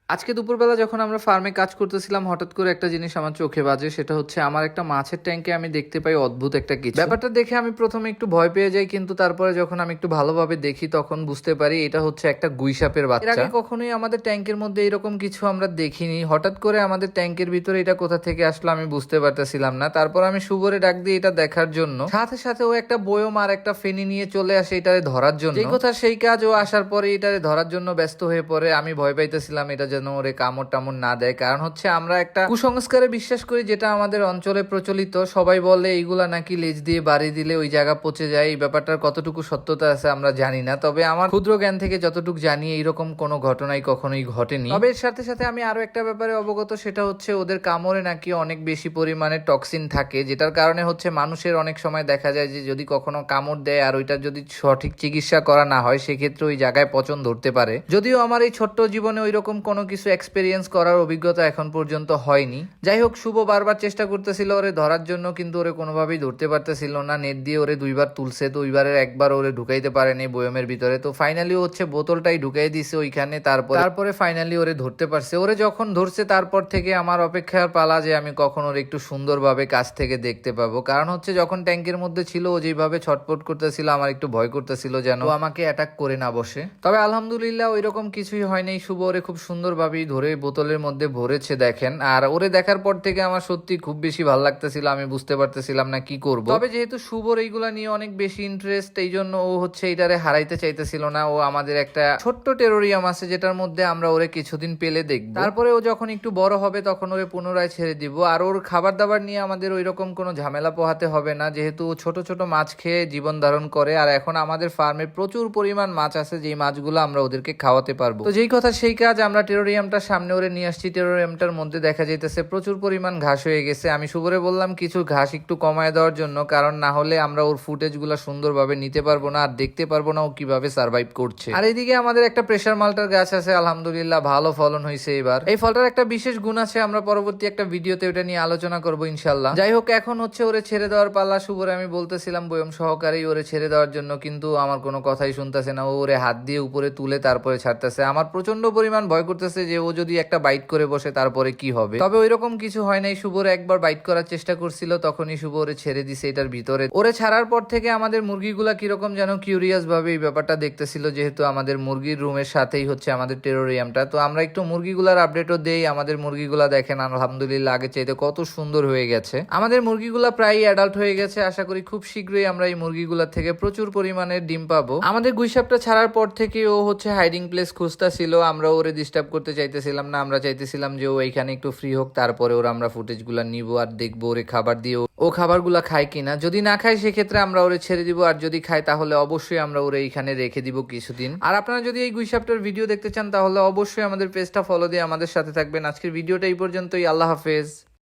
আজকে দুপুরবেলা যখন আমরা ফার্মে কাজ করতেছিলাম হঠাৎ করে একটা জিনিস আমার চোখে বাজে, সেটা হচ্ছে আমার একটা মাছের ট্যাঙ্কে আমি দেখতে পাই অদ্ভুত একটা কিছু। ব্যাপারটা দেখে আমি প্রথমে একটু ভয় পেয়ে যাই, কিন্তু তারপরে যখন আমি একটু ভালোভাবে দেখি তখন বুঝতে পারি এটা হচ্ছে একটা গুইসাপের বাচ্চা। এর আগে কখনোই আমাদের ট্যাঙ্কের মধ্যে এরকম কিছু আমরা দেখিনি। হঠাৎ করে আমাদের ট্যাঙ্কের ভিতরে এটা কোথা থেকে আসলো আমি বুঝতে পারতেছিলাম না। তারপর আমি শুভরে ডাক দিই এটা দেখার জন্য, সাথে সাথে ও একটা বয়ম আর একটা ফেনি নিয়ে চলে আসে এটারে ধরার জন্য। এই কথা সেই কাজ, ও আসার পরে এটারে ধরার জন্য ব্যস্ত হয়ে পড়ে। আমি ভয় পাইতেছিলাম এটা যেন ওরে কামড় টামড় না দেয়, কারণ হচ্ছে আমরা একটা কুসংস্কারে বিশ্বাস করি যেটা আমাদের অঞ্চলে প্রচলিত। সবাই বলে এইগুলা নাকি লেজ দিয়ে বাড়ি দিলে ওই জায়গা পচে যায়। এই ব্যাপারটার কতটুকু সত্যতা আছে আমরা জানি না, তবে আমার ক্ষুদ্র জ্ঞান থেকে যতটুকু জানি এইরকম কোনো ঘটনাই কখনোই ঘটেনি। তবে এর সাথে সাথে আমি আরো একটা ব্যাপারে অবগত, সেটা হচ্ছে ওদের কামড়ে নাকি অনেক বেশি পরিমাণে টক্সিন থাকে, যেটার কারণে হচ্ছে মানুষের অনেক সময় দেখা যায় যে যদি কখনো কামড় দেয় আর ওইটার যদি সঠিক চিকিৎসা করা না হয় সেক্ষেত্রে ওই জায়গায় পচন ধরতে পারে। যদিও আমার এই ছোট্ট জীবনে ওইরকম কোনো কিছু এক্সপেরিয়েন্স করার অভিজ্ঞতা এখন পর্যন্ত হয়নি। যাই হোক, শুভ বারবার চেষ্টা করতেছিল ওরে ধরার জন্য, কিন্তু ওরে কোনোভাবেই ধরতে পারতেছিল না। নেট দিয়ে ওরে দুইবার তুলছে, তো ওইবারের একবার ওরে ঢুকাইতে পারেনি বয়মের ভিতরে। তো ফাইনালি হচ্ছে বোতলটাই ঢুকাই দিছে ওইখানে। তারপরে ফাইনালি ওরে ধরতে পারছে। ওরে যখন ধরছে তারপর থেকে আমার অপেক্ষার পালা যে আমি কখন ওরে একটু সুন্দরভাবে কাছ থেকে দেখতে পাবো। কারণ হচ্ছে যখন ট্যাঙ্কের মধ্যে ছিল ও যেভাবে ছটপট করতেছিল আমার একটু ভয় করতেছিল যেন ও আমাকে অ্যাটাক করে না বসে। তবে আলহামদুলিল্লাহ ওইরকম কিছুই হয়নি। শুভ ওরে খুব সুন্দরভাবেই ধরে বোতলের মধ্যে ভরেছে দেখেন। আর ওরে দেখার পর থেকে আমার সত্যি খুব বেশি ভালো লাগতেছিল, আমি বুঝতে পারতেছিলাম না কি করব। তবে যেহেতু শুভর এইগুলা নিয়ে অনেক বেশি ইন্টারেস্ট, এই জন্য ও হচ্ছে এইটারে হারাইতে চাইতেছিল না। ও আমাদের একটা ছোট্ট টেরোরিয়াম আছে যেটার মধ্যে আমরা ওরে কিছুদিন পেলে দেখবো। তারপরে ও যখন একটু বড় হবে তখন ওরে পুনরায় ছেড়ে দিব। আর ওর খাবার দাবার নিয়ে আমাদের ওইরকম কোনো ঝামেলা পোহাতে হবে না, যেহেতু ও ছোট ছোট মাছ খেয়ে জীবন ধারণ করে। আর এখন আমাদের ফার্মে প্রচুর পরিমাণ মাছ আছে, যেই মাছগুলো আমরা ওদেরকে খাওয়াতে পারবো। তো যেই কথা সেই কাজ, আমরা টেরোরিয়ামটা সামনে ওরে নিয়ে আসছি। টেরোরিয়ামটার মধ্যে দেখা যাইতেছে প্রচুর পরিমাণ ঘাস হয়ে গেছে। আমি শুভরে বললাম কিছু ঘাস একটু কমায় দেওয়ার জন্য, কারণ না হলে আমরা ওর ফুটেজ গুলা সুন্দরভাবে নিতে পারবো না আর দেখতে পারবো না ও কিভাবে সার্ভাইভ করছে। আর এইদিকে আমাদের একটা প্রেসার মালটার গাছ আছে, আলহামদুলিল্লাহ ভালো ফলন হয়েছে এবার। এই ফলটার একটা বিশেষ গুণ আছে, আমরা পরবর্তী একটা ভিডিওতে ওটা নিয়ে আলোচনা করবো ইনশাল্লাহ। যাই হোক, এখন হচ্ছে ওরে ছেড়ে দেওয়ার পালা। শুভরে আমি বলতেছিলাম বয়ম সহকারেই ওরে ছেড়ে দেওয়ার জন্য, কিন্তু আমার কোনো কথাই শুনতেছে না। ও ওরে হাত দিয়ে উপরে তুলে তারপরে ছাড়তেছে। আমার প্রচন্ড পরিমাণ ভয় করতেছে যে ও যদি একটা বাইট করে বসে তারপরে কি হবে। তবে ওইরকম কিছু হয় নাই। শুভর একবার বাইট করার চেষ্টা করছিল, তখনই শুভ ওরে ছেড়ে দিছে এটার ভিতরে। ওরে ছাড়ার পর থেকে আমাদের মুরগিগুলা কিরকম যেন কিউরিয়াস ভাবে এই ব্যাপারটা দেখতেছিল, যেহেতু আমাদের মুরগির রুমের সাথেই হচ্ছে আমাদের টেরোরিয়ামটা। তো আমরা একটু মুরগিগুলার আপডেটও দেই। আমাদের মুরগিগুলা দেখেন আলহামদুলিল্লাহ আগের চাইতে কত সুন্দর হয়ে গেছে। আমাদের মুরগিগুলা প্রায় অ্যাডাল্ট হয়ে গেছে। আশা করি খুব শীঘ্রই আমরা এই মুরগিগুলা থেকে প্রচুর পরিমাণে ডিম পাবো। আমাদের গুইসাপটা ছাড়ার পর থেকে ও হচ্ছে হাইডিং প্লেস খুঁজতেছিল। আমরা ওরে ডিস্টার্ব করতে চাইতেছিলাম না, আমরা চাইতেছিলাম যে ও এখানে একটু ফ্রি হোক, তারপরে ওরা আমরা ফুটেজ গুলা নিবো আর দেখবো ওরে খাবার দিয়ে ও খাবারগুলা খায় কিনা। যদি না খায় সেক্ষেত্রে আমরা ওরে ছেড়ে দিব, আর যদি খায় তাহলে অবশ্যই আমরা ওরে এইখানে রেখে দিব কিছুদিন। আর আপনারা যদি এই গুইসাপটার ভিডিও দেখতে চান তাহলে অবশ্যই আমাদের পেজটা ফলো দিয়ে আমাদের সাথে থাকবেন। আজকের ভিডিওটা এই পর্যন্তই। আল্লাহ হাফেজ।